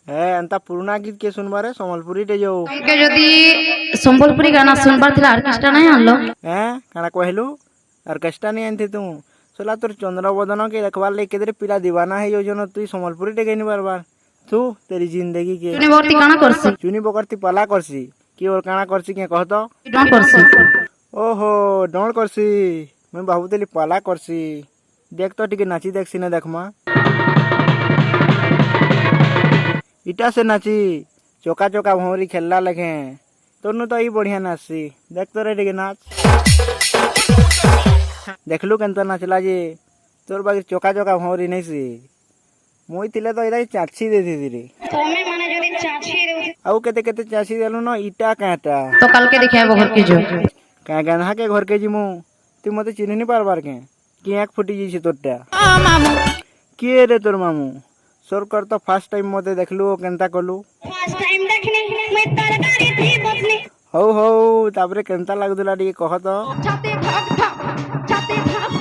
है एंता पुराना गीत के सुनबारे सम्बलपुरी टे जो तुमके जदी संबलपुरी गाना सुनबार थिला आर्केस्ट्रा नहीं आनलो हैं काना कहलु ऑर्केस्ट्रा नहीं आनते तू सोला तोर चंद्रबदन के देखवार ले केदरे पिला दीवाना है योजना तू सम्बलपुरी टे गनी बार बार तू तेरी जिंदगी के चुनी बरती काना करसी चुनी बकरती पला करसी कि और काना करसी के कह तो डोंट करसी ओहो डोंट करसी मैं भाबुतली पला करसी देख तो टिके नाची देख सिने देखमा इटा से नाची चोका चोका भौरी खेलला लगे तोरनु तो ई बढ़िया नाचसी देख तो रे टिके नाच देखलु केनता नाचला जे तोर बाकी चोका चोका भौरी नहीं सी मुई तिले तो इदा चाची दे दी रे तमे माने जदी चाची रे आउ केते केते चाची देलु न इटा काटा तो कल के दिखाए घर के जो का गाना के घर के जिमु तू मते चिन्ह नहीं पारबार के कि आँख फुटी जैसे तोरटा मामू किए रे तोर मामू सरकार तो फर्स्ट टाइम मते देखलु केनता कलु फर्स्ट टाइम देखने मैं तरकारी थी बसनी हौ हौ तापरे केनता लागदुला टिके कह तो छाती धक